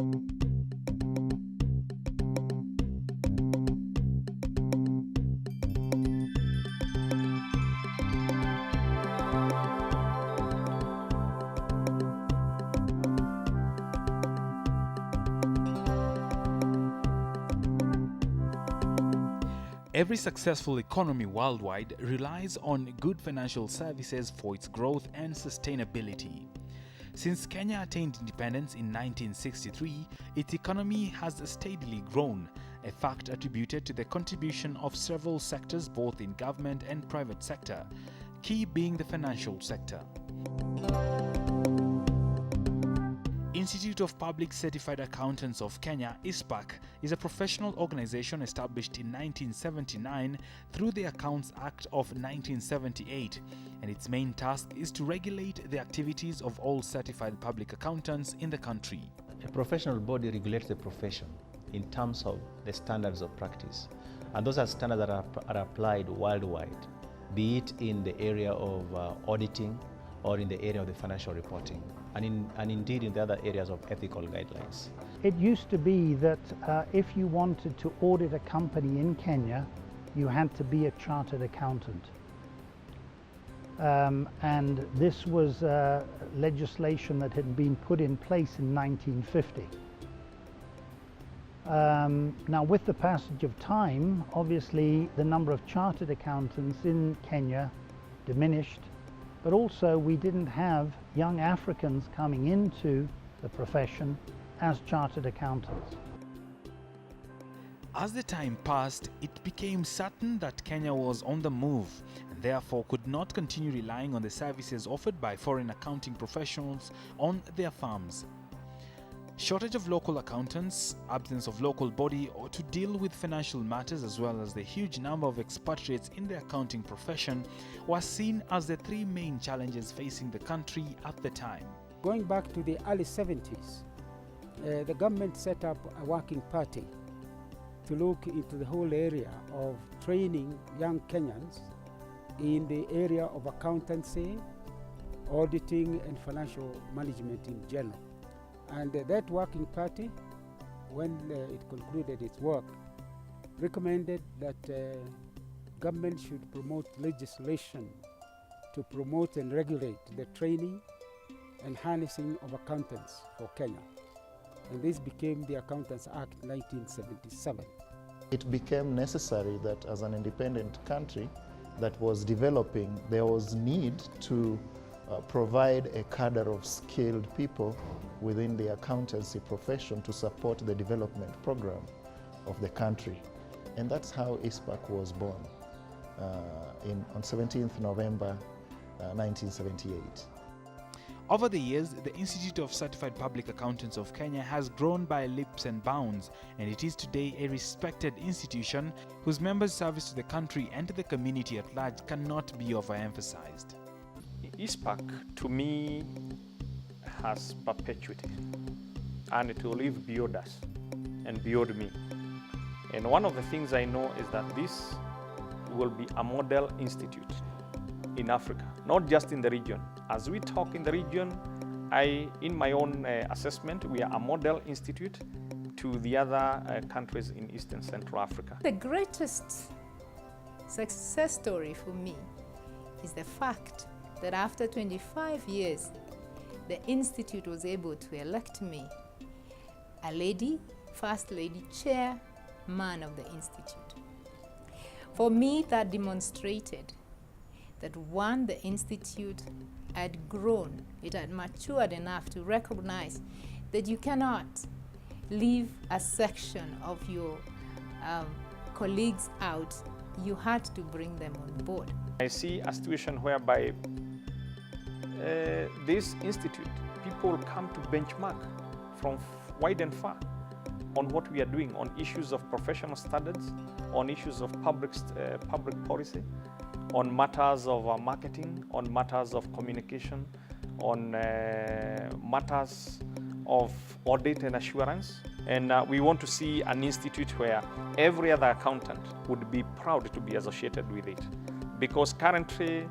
Every successful economy worldwide relies on good financial services for its growth and sustainability. Since Kenya attained independence in 1963, its economy has steadily grown, a fact attributed to the contribution of several sectors both in government and private sector, key being the financial sector. Institute of Public Certified Accountants of Kenya, Icpak, is a professional organization established in 1979 through the Accounts Act of 1978, and its main task is to regulate the activities of all certified public accountants in the country. A professional body regulates the profession in terms of the standards of practice, and those are standards that are applied worldwide, be it in the area of auditing or in the area of the financial reporting, and indeed in the other areas of ethical guidelines. It used to be that if you wanted to audit a company in Kenya, you had to be a chartered accountant. And this was legislation that had been put in place in 1950. Now, with the passage of time, obviously the number of chartered accountants in Kenya diminished, but also we didn't have young Africans coming into the profession as chartered accountants. As the time passed, it became certain that Kenya was on the move and therefore could not continue relying on the services offered by foreign accounting professionals on their farms. Shortage of local accountants, absence of local body or to deal with financial matters, as well as the huge number of expatriates in the accounting profession were seen as the three main challenges facing the country at the time. Going back to the early 70s, the government set up a working party to look into the whole area of training young Kenyans in the area of accountancy, auditing and financial management in general. And that working party, when it concluded its work, recommended that government should promote legislation to promote and regulate the training and harnessing of accountants for Kenya. And this became the Accountants Act 1977. It became necessary that as an independent country that was developing, there was need to provide a cadre of skilled people within the accountancy profession to support the development program of the country. And that's how Icpak was born on 17th November 1978. Over the years, the Institute of Certified Public Accountants of Kenya has grown by leaps and bounds, and it is today a respected institution whose members' service to the country and to the community at large cannot be overemphasized. Icpak, to me, has perpetuity, and it will live beyond us and beyond me. And one of the things I know is that this will be a model institute in Africa, not just in the region. As we talk in the region, in my own assessment, we are a model institute to the other countries in East and Central Africa. The greatest success story for me is the fact that after 25 years, the Institute was able to elect me a lady, First Lady, Chairman of the Institute. For me, that demonstrated that one, the Institute had grown, it had matured enough to recognize that you cannot leave a section of your colleagues out. You had to bring them on board. I see a situation whereby this institute, people come to benchmark from wide and far on what we are doing on issues of professional standards, on issues of public policy, on matters of marketing, on matters of communication, on matters of audit and assurance. And we want to see an institute where every other accountant would be proud to be associated with it. Because currently,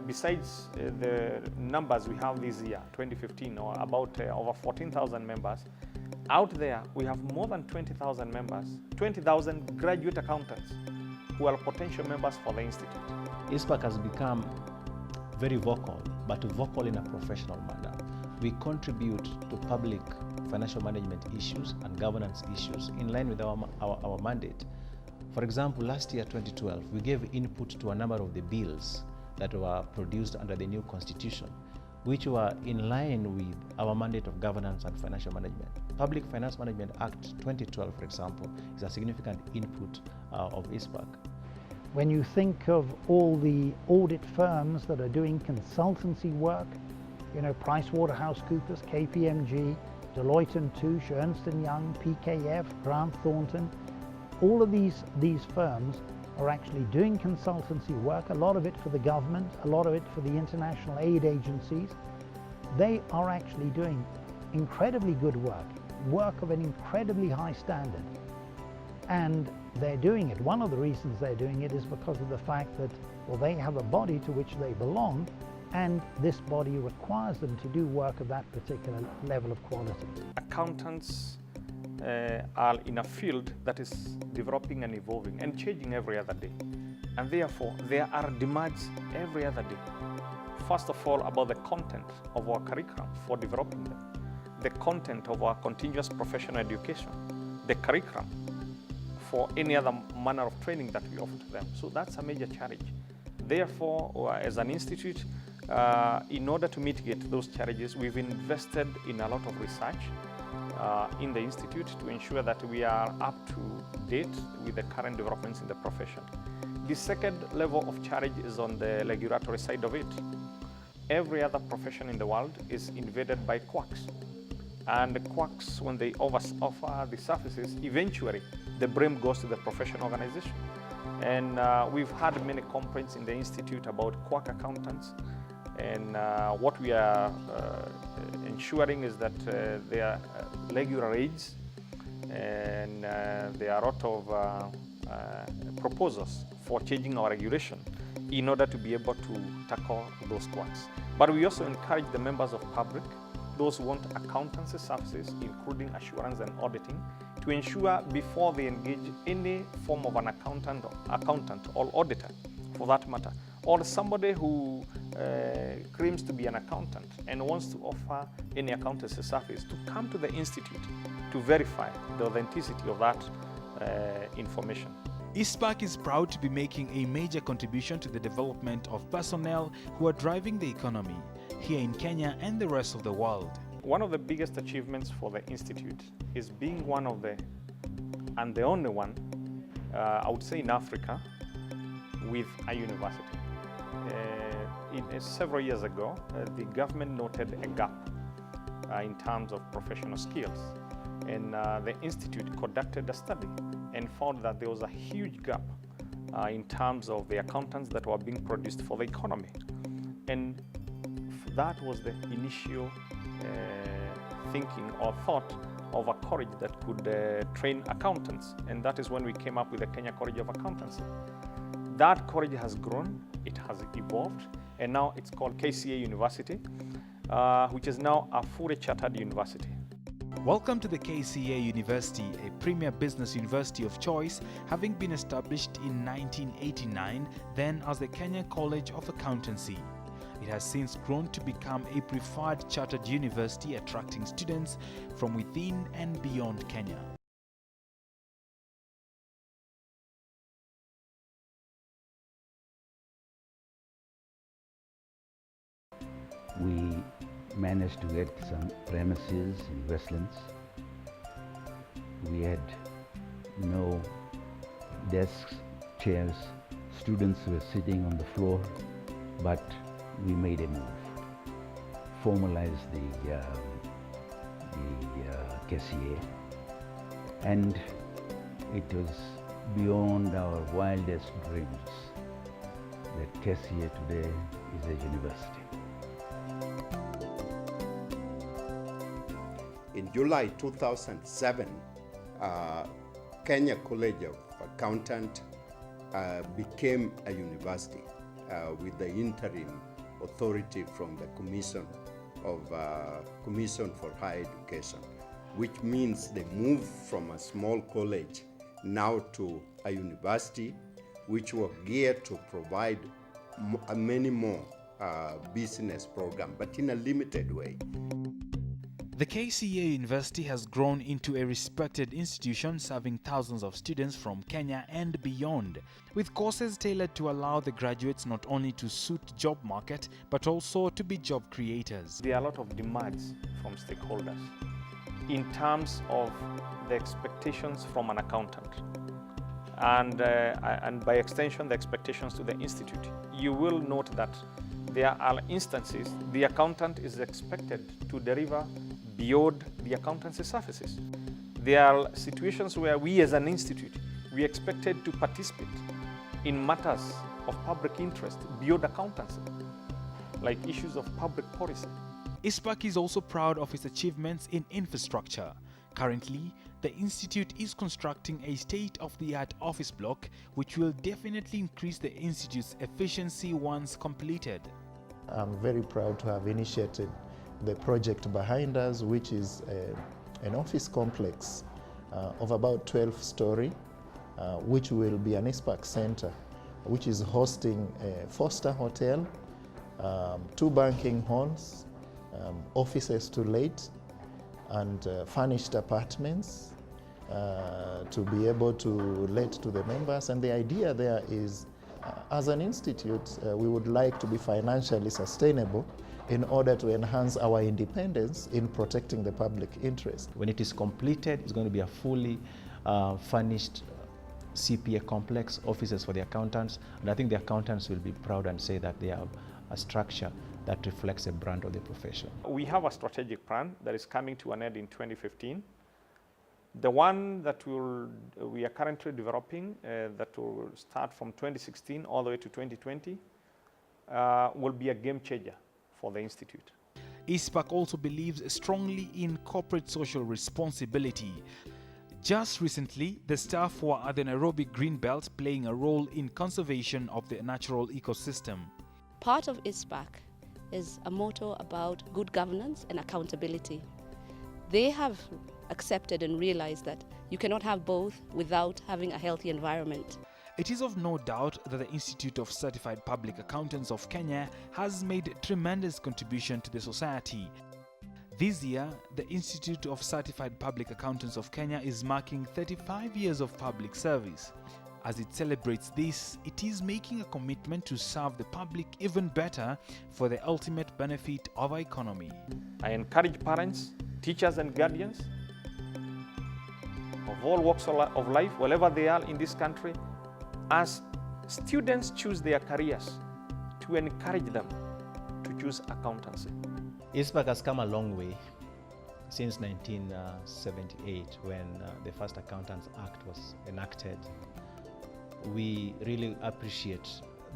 Besides the numbers we have this year, 2015, or about over 14,000 members, out there we have more than 20,000 members, 20,000 graduate accountants who are potential members for the Institute. Icpak has become very vocal, but vocal in a professional manner. We contribute to public financial management issues and governance issues in line with our mandate. For example, last year, 2012, we gave input to a number of the bills that were produced under the new constitution, which were in line with our mandate of governance and financial management. Public Finance Management Act 2012, for example, is a significant input of Icpak. When you think of all the audit firms that are doing consultancy work, you know, PricewaterhouseCoopers, KPMG, Deloitte & Touche, Ernst & Young, PKF, Grant Thornton, all of these firms are actually doing consultancy work, a lot of it for the government, a lot of it for the international aid agencies. They are actually doing incredibly good work of an incredibly high standard. And they're doing it. One of the reasons they're doing it is because of the fact that, well, they have a body to which they belong, and this body requires them to do work of that particular level of quality. Accountants are in a field that is developing and evolving and changing every other day. And therefore, there are demands every other day. First of all, about the content of our curriculum for developing them, the content of our continuous professional education, the curriculum for any other manner of training that we offer to them. So that's a major challenge. Therefore, as an institute, in order to mitigate those challenges, we've invested in a lot of research in the institute to ensure that we are up to date with the current developments in the profession. The second level of challenge is on the regulatory side of it. Every other profession in the world is invaded by quacks. And the quacks, when they offer the services, eventually the blame goes to the profession organization. And we've had many complaints in the institute about quack accountants. And what we are ensuring is that there are regular raids, and there are a lot of proposals for changing our regulation in order to be able to tackle those quacks. But we also encourage the members of public, those who want accountancy services, including assurance and auditing, to ensure before they engage any form of an accountant or auditor, for that matter, or somebody who claims to be an accountant and wants to offer any accountancy service, to come to the institute to verify the authenticity of that information. Icpak is proud to be making a major contribution to the development of personnel who are driving the economy here in Kenya and the rest of the world. One of the biggest achievements for the institute is being one of the, and the only one, I would say in Africa, with a university. Several years ago, the government noted a gap in terms of professional skills, and the institute conducted a study and found that there was a huge gap in terms of the accountants that were being produced for the economy. And that was the initial thinking or thought of a college that could train accountants, and that is when we came up with the Kenya College of Accountancy. That college has grown, it has evolved, and now it's called KCA University, which is now a fully chartered university. Welcome to the KCA University, a premier business university of choice, having been established in 1989, then as the Kenya College of Accountancy. It has since grown to become a preferred chartered university, attracting students from within and beyond Kenya. We managed to get some premises in Westlands. We had no desks, chairs. Students were sitting on the floor, but we made a move, formalized the KCA, and it was beyond our wildest dreams that KCA today is a university. In July 2007, Kenya College of Accountant became a university. with the interim authority from the Commission for Higher Education, which means they moved from a small college now to a university, which were geared to provide many more business programs, but in a limited way. The KCA University has grown into a respected institution serving thousands of students from Kenya and beyond, with courses tailored to allow the graduates not only to suit job market but also to be job creators. There are a lot of demands from stakeholders in terms of the expectations from an accountant and by extension the expectations to the institute. You will note that there are instances the accountant is expected to deliver beyond the accountancy services. There are situations where we as an institute, we are expected to participate in matters of public interest beyond accountancy, like issues of public policy. Icpak is also proud of its achievements in infrastructure. Currently, the institute is constructing a state-of-the-art office block which will definitely increase the institute's efficiency once completed. I'm very proud to have initiated the project behind us, which is an office complex of about 12-story, which will be an Icpak Center, which is hosting a 4-star hotel, 2 banking halls, offices to let, and furnished apartments to be able to let to the members. And the idea there is, as an institute, we would like to be financially sustainable in order to enhance our independence in protecting the public interest. When it is completed, it's going to be a fully furnished CPA complex, offices for the accountants, and I think the accountants will be proud and say that they have a structure that reflects the brand of the profession. We have a strategic plan that is coming to an end in 2015. The one that we are currently developing, that will start from 2016 all the way to 2020, will be a game changer for the institute. Icpak also believes strongly in corporate social responsibility. Just recently, the staff were at the Nairobi Greenbelt playing a role in conservation of the natural ecosystem. Part of Icpak is a motto about good governance and accountability. They have accepted and realized that you cannot have both without having a healthy environment. It is of no doubt that the Institute of Certified Public Accountants of Kenya has made tremendous contribution to the society. This year, the Institute of Certified Public Accountants of Kenya is marking 35 years of public service. As it celebrates this, it is making a commitment to serve the public even better for the ultimate benefit of our economy. I encourage parents, teachers and guardians of all walks of life, wherever they are in this country, as students choose their careers, to encourage them to choose accountancy. Icpak has come a long way since 1978 when the first Accountants Act was enacted. We really appreciate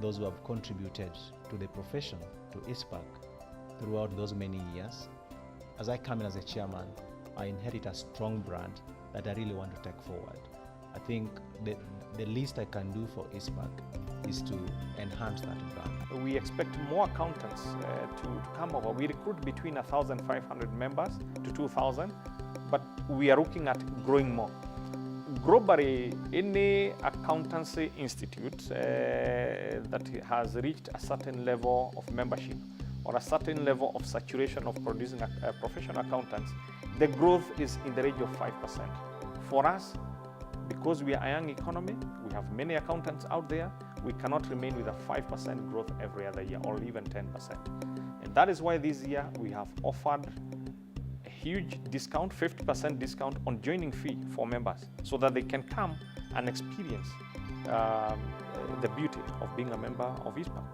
those who have contributed to the profession, to Icpak, throughout those many years. As I come in as a chairman, I inherit a strong brand that I really want to take forward. I think the least I can do for Icpak is to enhance that brand. We expect more accountants to come over. We recruit between 1,500 members to 2,000, but we are looking at growing more. Globally, any accountancy institute that has reached a certain level of membership or a certain level of saturation of producing professional accountants, the growth is in the range of 5%. For us, because we are a young economy, we have many accountants out there, we cannot remain with a 5% growth every other year or even 10%. And that is why this year we have offered a huge discount, 50% discount on joining fee for members so that they can come and experience the beauty of being a member of Icpak.